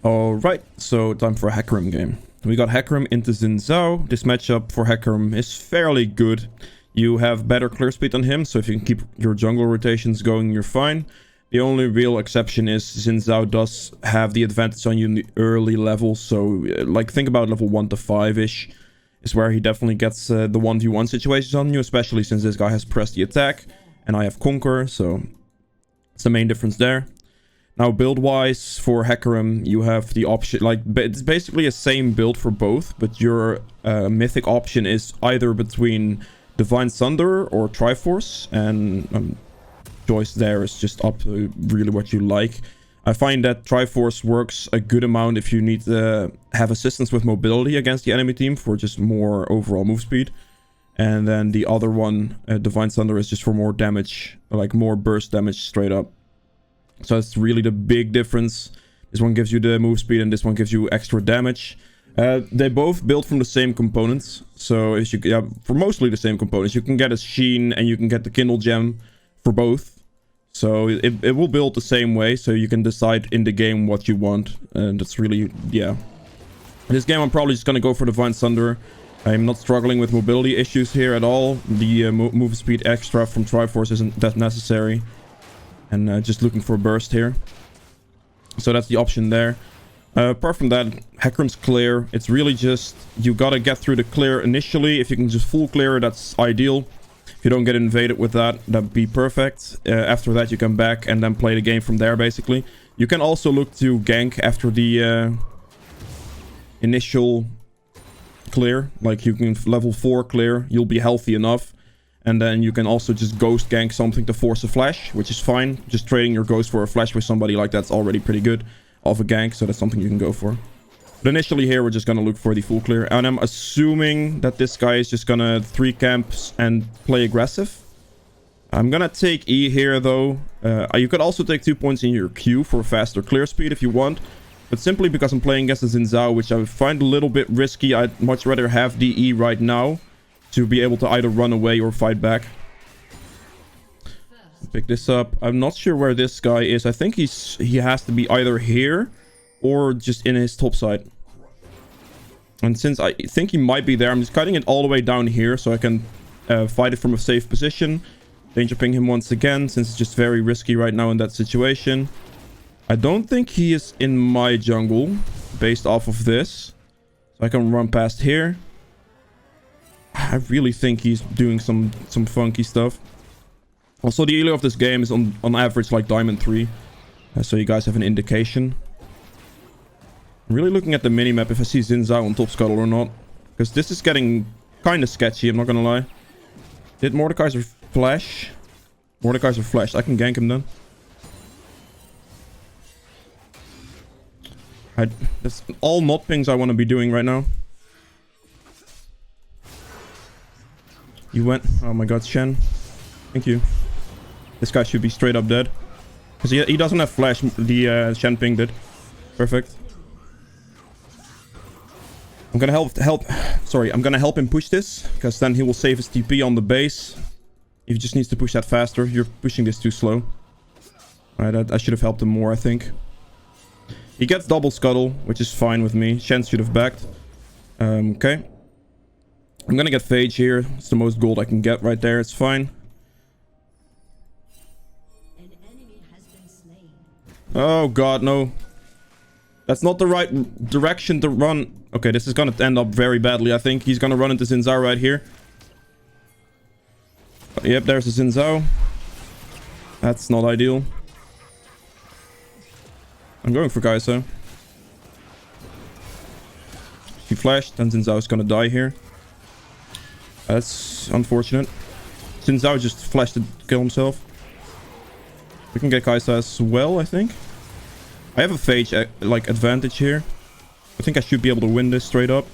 Alright, so time for a Hecarim game. We got Hecarim into Xin Zhao. This matchup for Hecarim is fairly good. You have better clear speed on him, so if you can keep your jungle rotations going, you're fine. The only real exception is Xin Zhao does have the advantage on you in the early levels, so like think about level 1 to 5-ish is where he definitely gets the 1v1 situations on you, especially since this guy has pressed the attack and I have Conquer, so it's the main difference there. Now, build-wise, for Hecarim, you have the option, like, it's basically the same build for both, but your mythic option is either between Divine Thunder or Triforce, and choice there is just up to really what you like. I find that Triforce works a good amount if you need to have assistance with mobility against the enemy team for just more overall move speed. And then the other one, Divine Thunder, is just for more damage, like more burst damage straight up. So that's really the big difference. This one gives you the move speed and this one gives you extra damage. They both build from the same components. So if you, for mostly the same components. You can get a Sheen and you can get the Kindle Gem for both. So it will build the same way. So you can decide in the game what you want. And that's really, yeah. This game I'm probably just going to go for Divine Thunder. I'm not struggling with mobility issues here at all. The move speed extra from Triforce isn't that necessary. And just looking for a burst here. So that's the option there. Apart from that, Hecarim's clear. It's really just, you gotta get through the clear initially. If you can just full clear, that's ideal. If you don't get invaded with that, that'd be perfect. After that, you come back and then play the game from there, basically. You can also look to gank after the initial clear. Like, you can level 4 clear. You'll be healthy enough. And then you can also just ghost gank something to force a flash, which is fine. Just trading your ghost for a flash with somebody like that's already pretty good of a gank, so that's something you can go for. But initially here, we're just going to look for the full clear. And I'm assuming that this guy is just going to 3 camps and play aggressive. I'm going to take E here, though. You could also take 2 points in your Q for faster clear speed if you want. But simply because I'm playing against the Xin Zhao, which I find a little bit risky, I'd much rather have the E right now to be able to either run away or fight back. Pick this up. I'm not sure where this guy is. I think he has to be either here or just in his top side. And since I think he might be there, I'm just cutting it all the way down here so I can fight it from a safe position. Danger ping him once again, since it's just very risky right now in that situation. I don't think he is in my jungle based off of this. So I can run past here. I really think he's doing some funky stuff. Also, the elo of this game is on average like Diamond 3. So you guys have an indication. I'm really looking at the minimap if I see Xin Zhao on top scuttle or not. Because this is getting kind of sketchy, I'm not going to lie. Did Mordekaiser flash? Mordekaiser flashed. I can gank him then. That's all not pings I want to be doing right now. You went... Oh my god, Shen. Thank you. This guy should be straight up dead. Because he doesn't have flash. The Shen ping did. Perfect. I'm gonna I'm gonna help him push this. Because then he will save his TP on the base. He just needs to push that faster. You're pushing this too slow. Alright, I should have helped him more, I think. He gets double scuttle, which is fine with me. Shen should have backed. Okay. I'm gonna get Phage here. It's the most gold I can get right there. It's fine. An enemy has been slain. Oh god, no. That's not the right direction to run. Okay, this is gonna end up very badly, I think. He's gonna run into Xin Zhao right here. Yep, there's the Xin Zhao. That's not ideal. I'm going for Kai'Sa. He flashed, and Xin Zhao is gonna die here. That's unfortunate. Xin Zhao just flashed to kill himself. We can get Kai'Sa as well, I think. I have a Phage, like, advantage here. I think I should be able to win this straight up.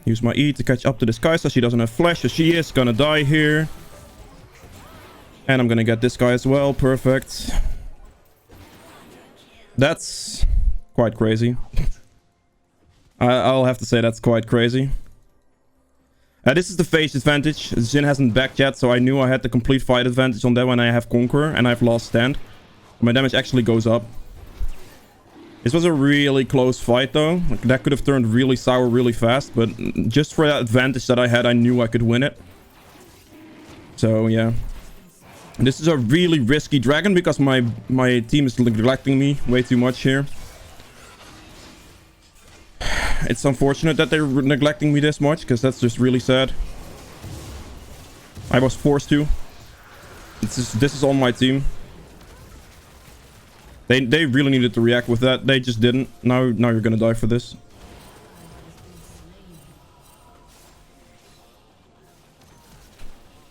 Use my E to catch up to this Kai'Sa. She doesn't have flash, so she is gonna die here. And I'm gonna get this guy as well. Perfect. That's quite crazy. I'll have to say that's quite crazy. This is the Phage advantage. Xin hasn't backed yet, so I knew I had the complete fight advantage on that when I have Conqueror and I have Last Stand. My damage actually goes up. This was a really close fight, though. Like, that could have turned really sour really fast, but just for that advantage that I had, I knew I could win it. So, yeah. This is a really risky dragon because my team is neglecting me way too much here. It's unfortunate that they're neglecting me this much, because that's just really sad. I was forced to. This is on my team. They really needed to react with that. They just didn't. Now you're gonna die for this.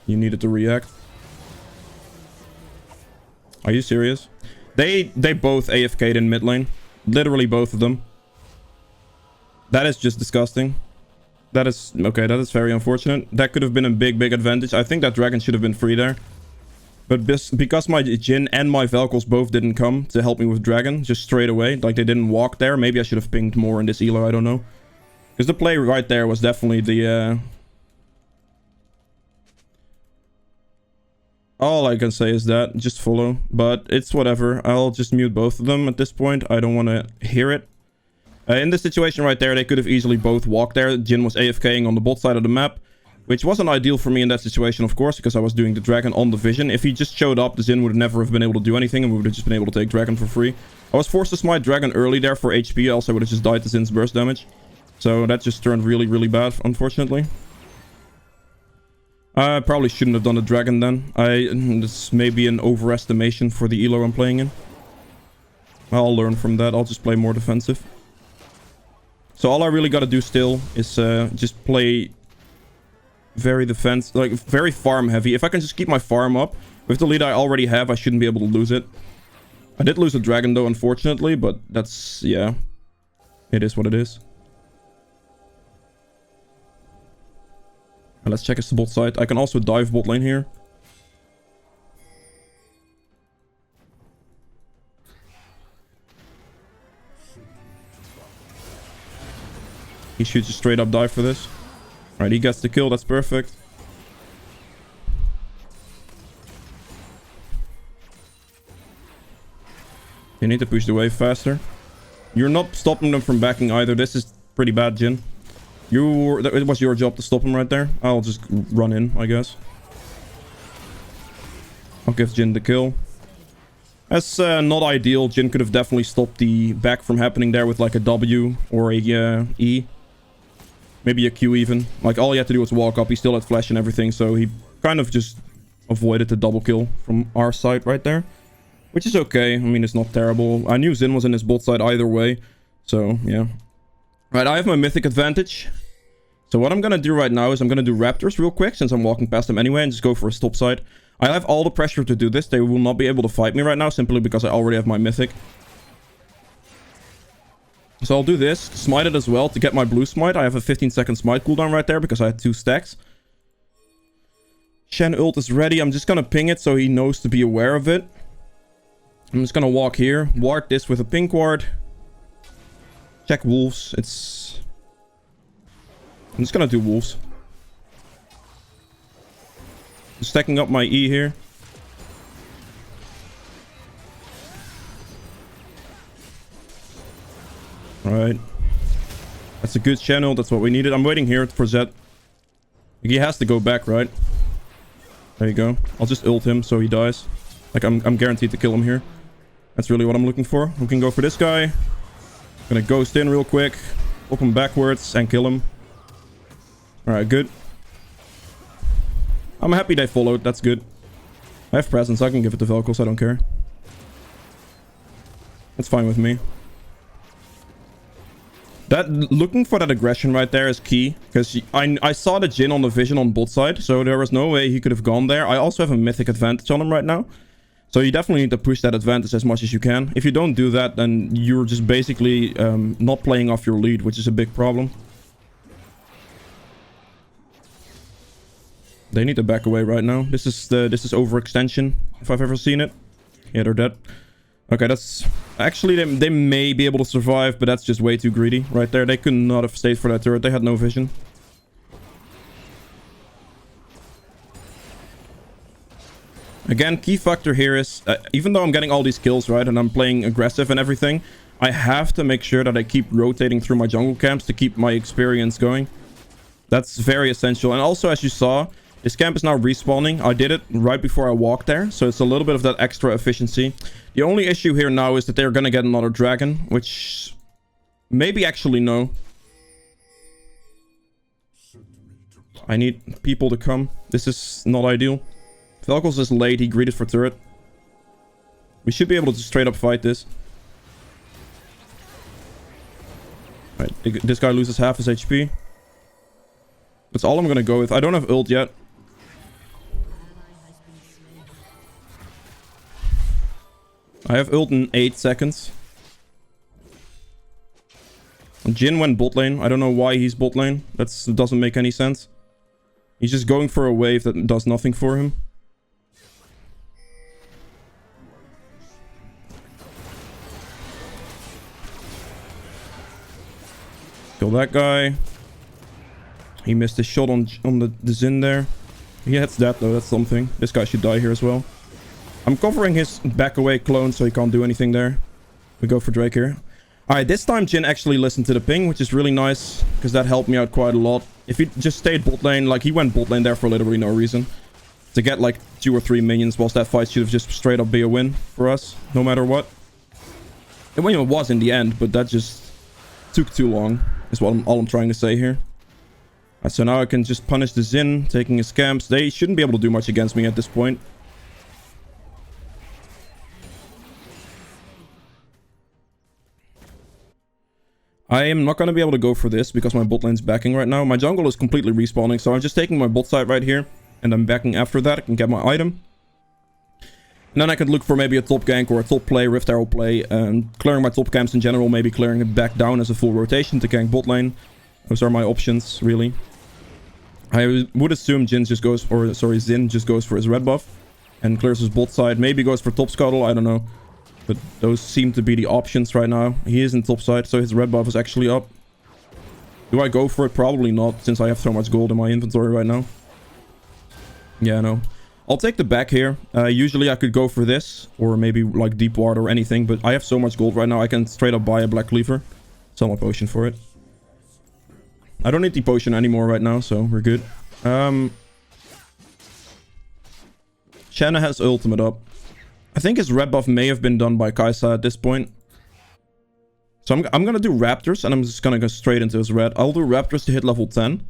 You needed to react. Are you serious? They both AFK'd in mid lane. Literally both of them. That is just disgusting. That is... Okay, that is very unfortunate. That could have been a big advantage. I think that dragon should have been free there. But because my Jhin and my Vel'Koz both didn't come to help me with dragon, just straight away, like they didn't walk there. Maybe I should have pinged more in this elo, I don't know. Because the play right there was definitely the... All I can say is that, just follow. But it's whatever. I'll just mute both of them at this point. I don't want to hear it. In this situation right there, they could have easily both walked there. Jhin was AFKing on the bot side of the map. Which wasn't ideal for me in that situation, of course, because I was doing the dragon on the vision. If he just showed up, the Jhin would never have been able to do anything, and we would have just been able to take dragon for free. I was forced to smite dragon early there for HP, else I would have just died to Jhin's burst damage. So that just turned really bad, unfortunately. I probably shouldn't have done the dragon then. This may be an overestimation for the elo I'm playing in. I'll learn from that. I'll just play more defensive. So all I really gotta do still is just play... very very farm heavy. If I can just keep my farm up with the lead I already have, I shouldn't be able to lose it. I did lose a dragon though, unfortunately, but that's, yeah, it is what it is. And let's check his bot side. I can also dive bot lane here. He should just straight up dive for this. Alright, he gets the kill. That's perfect. You need to push the wave faster. You're not stopping them from backing either. This is pretty bad, Jhin. It was your job to stop him right there. I'll just run in, I guess. I'll give Jhin the kill. That's not ideal. Jhin could have definitely stopped the back from happening there with like a W or a E. Maybe a Q even. Like, all he had to do was walk up. He still had flash and everything. So he kind of just avoided the double kill from our side right there. Which is okay. I mean, it's not terrible. I knew Jhin was in his bot side either way. So, yeah. Right, I have my mythic advantage. So what I'm going to do right now is I'm going to do Raptors real quick, since I'm walking past them anyway, and just go for a stop side. I have all the pressure to do this. They will not be able to fight me right now, simply because I already have my mythic. So I'll do this, smite it as well to get my blue smite. I have a 15-second smite cooldown right there because I had 2 stacks. Shen ult is ready. I'm just going to ping it so he knows to be aware of it. I'm just going to walk here, ward this with a pink ward. Check wolves. I'm just going to do wolves. Just stacking up my E here. Alright. That's a good channel. That's what we needed. I'm waiting here for Zed. He has to go back, right? There you go. I'll just ult him so he dies. Like, I'm guaranteed to kill him here. That's really what I'm looking for. We can go for this guy. Gonna ghost in real quick. Pop him backwards and kill him. Alright, good. I'm happy they followed. That's good. I have presence. I can give it to Vel'Koz. I don't care. That's fine with me. Looking for that aggression right there is key, because I saw the Jhin on the vision on bot side, so there was no way he could have gone there. I also have a mythic advantage on him right now, so you definitely need to push that advantage as much as you can. If you don't do that, then you're just basically not playing off your lead, which is a big problem. They need to back away right now. This is overextension, if I've ever seen it. Yeah, they're dead. Okay, that's... Actually, they may be able to survive, but that's just way too greedy right there. They could not have stayed for that turret. They had no vision. Again, key factor here is... even though I'm getting all these kills, right, and I'm playing aggressive and everything, I have to make sure that I keep rotating through my jungle camps to keep my experience going. That's very essential. And also, as you saw, this camp is now respawning. I did it right before I walked there, so it's a little bit of that extra efficiency. The only issue here now is that they're gonna get another dragon, which maybe actually no. I need people to come. This is not ideal. Velkos is late. He greeted for turret. We should be able to straight up fight this. Right, this guy loses half his HP. That's all I'm gonna go with. I don't have ult yet. I have ult in 8 seconds. Jhin went bot lane. I don't know why he's bot lane. That doesn't make any sense. He's just going for a wave that does nothing for him. Kill that guy. He missed his shot on the Xin there. He hits that though, that's something. This guy should die here as well. I'm covering his back away clone so he can't do anything there. We go for Drake here. Alright, this time Jhin actually listened to the ping, which is really nice, because that helped me out quite a lot. If he just stayed bot lane, like he went bot lane there for literally no reason. To get like 2 or 3 minions, whilst that fight should have just straight up be a win for us, no matter what. It was in the end, but that just took too long, is what all I'm trying to say here. Alright, so now I can just punish the Xin, taking his camps. They shouldn't be able to do much against me at this point. I am not going to be able to go for this because my bot lane's backing right now. My jungle is completely respawning, so I'm just taking my bot side right here. And I'm backing after that. I can get my item. And then I could look for maybe a top gank or a top play, Rift Arrow play. Clearing my top camps in general, maybe clearing it back down as a full rotation to gank bot lane. Those are my options, really. I would assume Xin just goes for his red buff. And clears his bot side. Maybe goes for top scuttle, I don't know. But those seem to be the options right now. He is in top side, so his red buff is actually up. Do I go for it? Probably not, since I have so much gold in my inventory right now. Yeah, no. I'll take the back here. Usually I could go for this, or maybe like deep ward or anything, but I have so much gold right now, I can straight up buy a black cleaver. Sell my potion for it. I don't need the potion anymore right now, so we're good. Shanna has ultimate up. I think his red buff may have been done by Kai'Sa at this point. So I'm gonna do Raptors, and I'm just gonna go straight into his red. I'll do Raptors to hit level 10.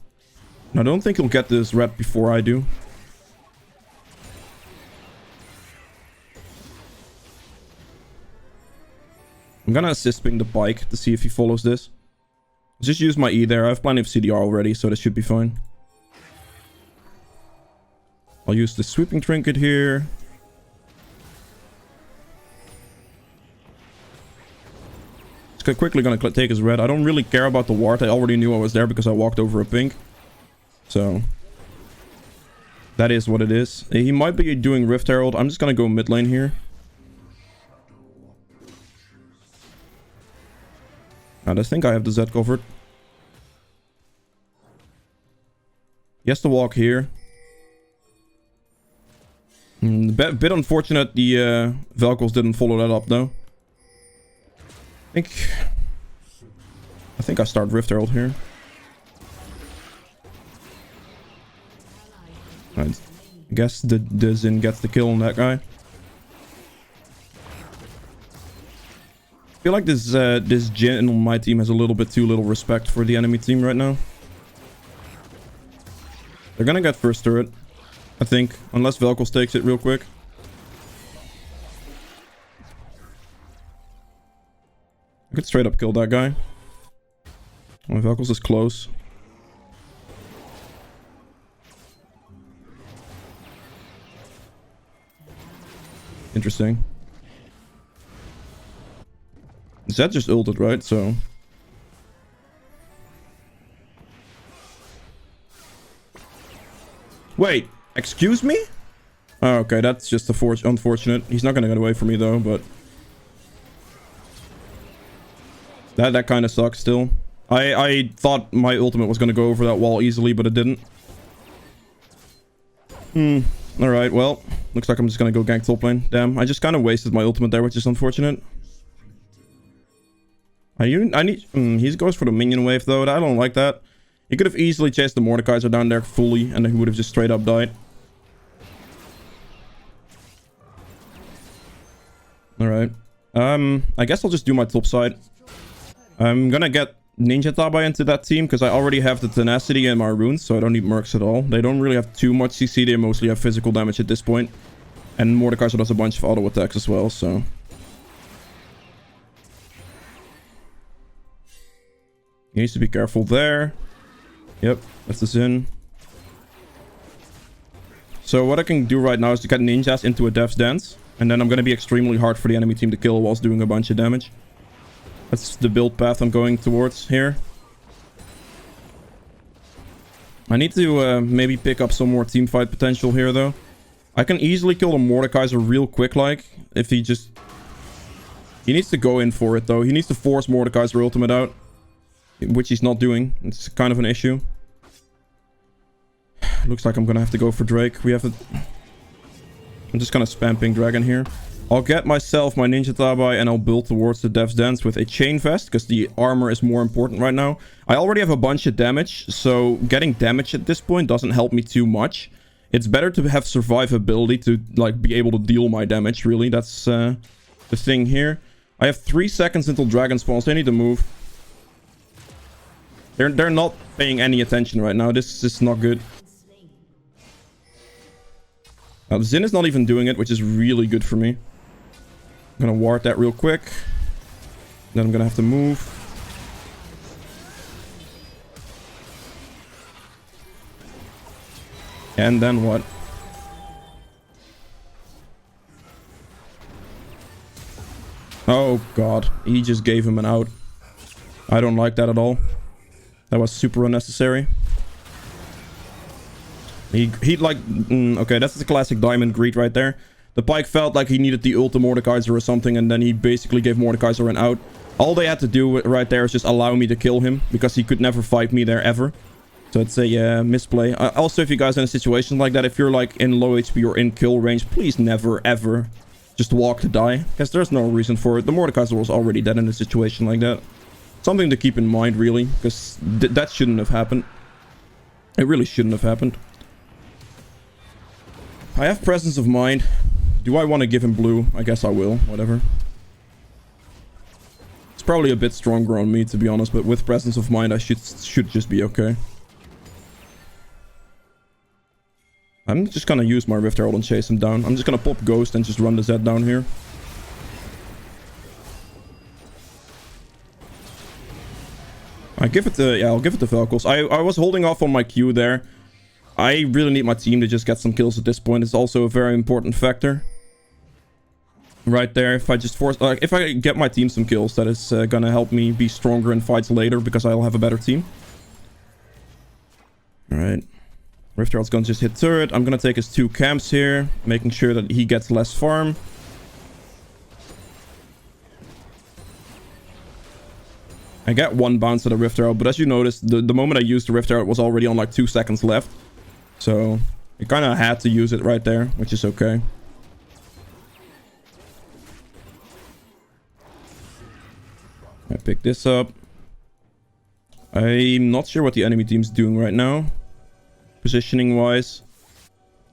And I don't think he'll get this red before I do. I'm gonna assist ping the bike to see if he follows this. Just use my E there. I have plenty of CDR already, so that should be fine. I'll use the sweeping trinket here. Quickly gonna take his red. I don't really care about the ward. I already knew I was there because I walked over a pink. So that is what it is. He might be doing Rift Herald. I'm just gonna go mid lane here. And I think I have the Z covered. He has to walk here. Bit unfortunate the Velkos didn't follow that up though. I think I start Rift Herald here. I guess the Xin gets the kill on that guy. I feel like this Jhin on my team has a little bit too little respect for the enemy team right now. They're gonna get first turret, I think, unless Velkos takes it real quick. I could straight up kill that guy. My Velkos is close. Interesting. Zed just ulted, right? So... Wait, excuse me? Oh, okay, that's just unfortunate. He's not gonna get away from me though, but... That kind of sucks still. I thought my ultimate was going to go over that wall easily, but it didn't. Alright, well. Looks like I'm just going to go gank top lane. Damn, I just kind of wasted my ultimate there, which is unfortunate. I need... he goes for the minion wave, though. I don't like that. He could have easily chased the Mordekaiser down there fully, and then he would have just straight up died. Alright. I guess I'll just do my top side. I'm gonna get Ninja Tabai into that team, because I already have the Tenacity and my runes, so I don't need Mercs at all. They don't really have too much CC, they mostly have physical damage at this point. And Mordekaiser does a bunch of auto attacks as well, so... He needs to be careful there. Yep, that's the Xin. So what I can do right now is to get ninjas into a Death's Dance. And then I'm going to be extremely hard for the enemy team to kill whilst doing a bunch of damage. That's the build path I'm going towards here. I need to maybe pick up some more teamfight potential here, though. I can easily kill the Mordekaiser real quick, like, if he just... He needs to go in for it, though. He needs to force Mordekaiser ultimate out. Which he's not doing. It's kind of an issue. Looks like I'm gonna have to go for Drake. We have to... I'm just gonna spam Pink Dragon here. I'll get myself my Ninja Tabai and I'll build towards the Death's Dance with a Chain Vest, because the armor is more important right now. I already have a bunch of damage, so getting damage at this point doesn't help me too much. It's better to have survivability to, like, be able to deal my damage, really. That's the thing here. I have 3 seconds until Dragon spawns. They need to move. They're not paying any attention right now. This is not good. Now, Xin is not even doing it, which is really good for me. I'm gonna ward that real quick. Then I'm gonna have to move. And then what? Oh god, he just gave him an out. I don't like that at all. That was super unnecessary. He like... okay, that's the classic diamond greed right there. The Pyke felt like he needed the ulti Mordekaiser or something, and then he basically gave Mordekaiser an out. All they had to do right there is just allow me to kill him, because he could never fight me there ever. So it's a misplay. Also, if you guys are in a situation like that, if you're like in low HP or in kill range, please never ever just walk to die, because there's no reason for it. The Mordekaiser was already dead in a situation like that. Something to keep in mind, really, because that shouldn't have happened. It really shouldn't have happened. I have presence of mind. Do I want to give him blue? I guess I will. Whatever. It's probably a bit stronger on me, to be honest, but with presence of mind, I should just be okay. I'm just gonna use my Rift Herald and chase him down. I'm just gonna pop Ghost and just run the Z down here. I'll give it to Velkos. I was holding off on my Q there. I really need my team to just get some kills at this point. It's also a very important factor. Right there, if I just force... if I get my team some kills, that is gonna help me be stronger in fights later, because I'll have a better team. Alright. Rift Herald's gonna just hit turret. I'm gonna take his 2 camps here, making sure that he gets less farm. I get 1 bounce at the Rift Herald, but as you noticed, the moment I used the Rift Herald was already on like 2 seconds left. So, I kind of had to use it right there, which is okay. I pick this up. I'm not sure what the enemy team's doing right now, positioning-wise.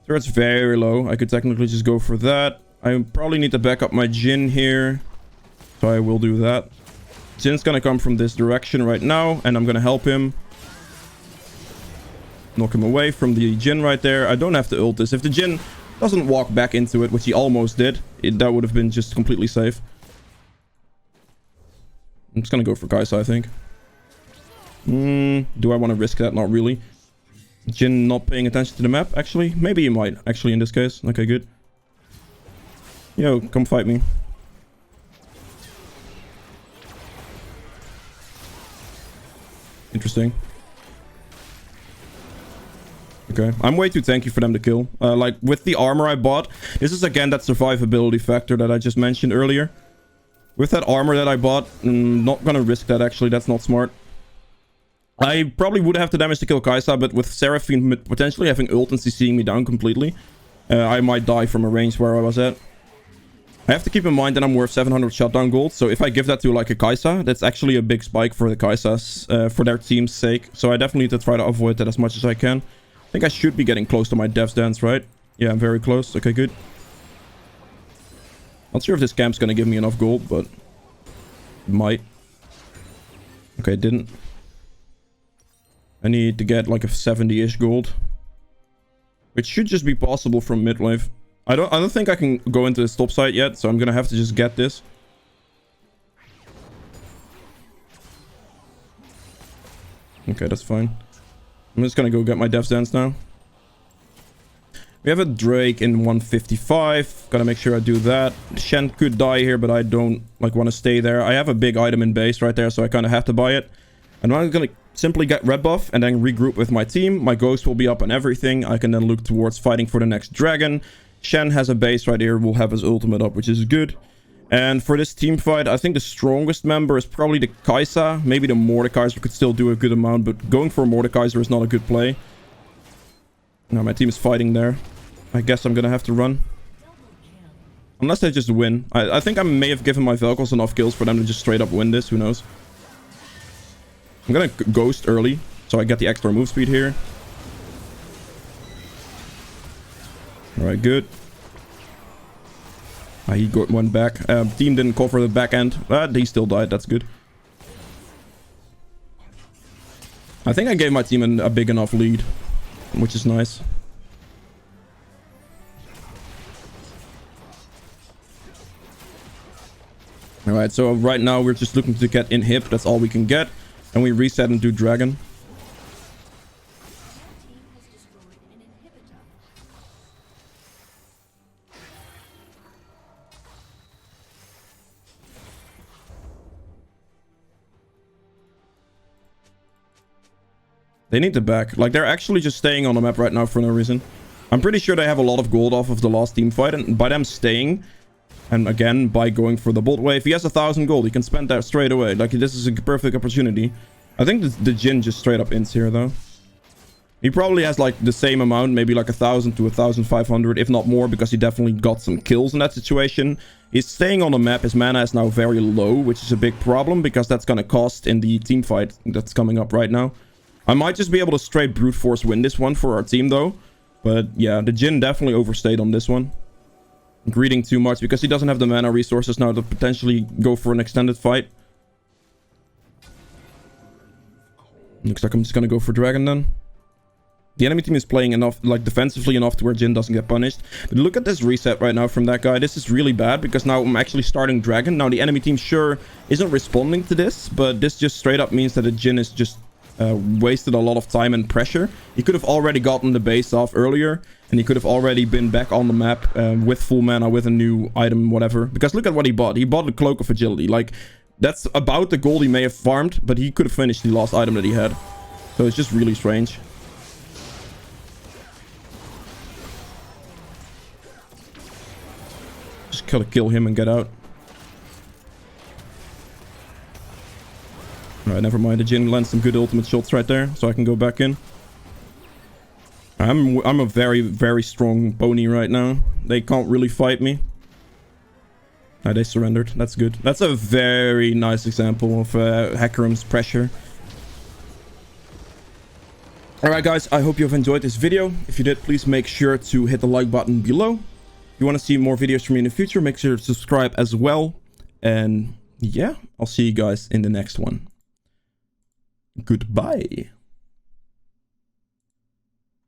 Turret's very low. I could technically just go for that. I probably need to back up my Jhin here, so I will do that. Jin's gonna come from this direction right now, and I'm gonna help him. Knock him away from the Jhin right there. I don't have to ult this. If the Jhin doesn't walk back into it, which he almost did, that would have been just completely safe. I'm just gonna go for Kai'Sa, I think. Do I want to risk that? Not really. Jhin not paying attention to the map, actually. Maybe he might, actually, in this case. Okay, good. Yo, come fight me. Interesting. Okay, I'm way too tanky for them to kill. Like, with the armor I bought, this is again that survivability factor that I just mentioned earlier. With that armor that I bought, not gonna risk that, actually. That's not smart. I probably would have the damage to kill Kai'Sa, but with Seraphine potentially having ult and CCing me down completely, I might die from a range where I was at. I have to keep in mind that I'm worth 700 shutdown gold. So if I give that to like a Kai'Sa, that's actually a big spike for the Kaisas, for their team's sake. So I definitely need to try to avoid that as much as I can. I think I should be getting close to my Dev's Dance, right? Yeah, I'm very close. Okay, good. Not sure if this camp's gonna give me enough gold, but it might. Okay, it didn't. I need to get like a 70-ish gold, which should just be possible from mid wave. I don't think I can go into this top side yet, so I'm gonna have to just get this. Okay, that's fine. I'm just gonna go get my Dev's Dance now. We have a Drake in 155. Gotta make sure I do that. Shen could die here, but I don't like want to stay there. I have a big item in base right there, so I kind of have to buy it. And I'm gonna simply get red buff and then regroup with my team. My ghost will be up on everything. I can then look towards fighting for the next dragon. Shen has a base right here. Will have his ultimate up, which is good. And for this team fight, I think the strongest member is probably the Kai'Sa. Maybe the Mordekaiser could still do a good amount, but going for a Mordekaiser is not a good play. Now my team is fighting there. I guess I'm gonna have to run. Unless they just win. I think I may have given my Velkos enough kills for them to just straight up win this. Who knows? I'm gonna ghost early, so I get the extra move speed here. Alright, good. He went back. Team didn't cover the back end, but he still died. That's good. I think I gave my team a big enough lead, which is nice. Alright, so right now we're just looking to get inhib. That's all we can get. And we reset and do dragon. They need to back. Like, they're actually just staying on the map right now for no reason. I'm pretty sure they have a lot of gold off of the last team fight. And by them staying, and again, by going for the bolt wave, he has 1,000 gold. He can spend that straight away. Like, this is a perfect opportunity. I think the Jhin just straight up ints here, though. He probably has, like, the same amount. Maybe, like, 1,000 to 1,500, if not more, because he definitely got some kills in that situation. He's staying on the map. His mana is now very low, which is a big problem, because that's going to cost in the team fight that's coming up right now. I might just be able to straight brute force win this one for our team, though. But, yeah, the Jhin definitely overstayed on this one. Greeting too much because he doesn't have the mana resources now to potentially go for an extended fight. Looks like I'm just gonna go for dragon then. The enemy team is playing enough, like, defensively enough to where Jhin doesn't get punished. But look at this reset right now from that guy. This is really bad because now I'm actually starting dragon. Now the enemy team sure isn't responding to this, but this just straight up means that the Jhin is just wasted a lot of time and pressure. He could have already gotten the base off earlier, and he could have already been back on the map with full mana, with a new item, whatever. Because look at what he bought. He bought a Cloak of Agility. Like, that's about the gold he may have farmed, but he could have finished the last item that he had. So it's just really strange. Just gotta kill him and get out. Alright, never mind. The Jhin lands some good ultimate shots right there, so I can go back in. I'm a very, very strong pony right now. They can't really fight me. They surrendered. That's good. That's a very nice example of Hecarim's pressure. Alright guys, I hope you have enjoyed this video. If you did, please make sure to hit the like button below. If you want to see more videos from me in the future, make sure to subscribe as well. And yeah, I'll see you guys in the next one. Goodbye.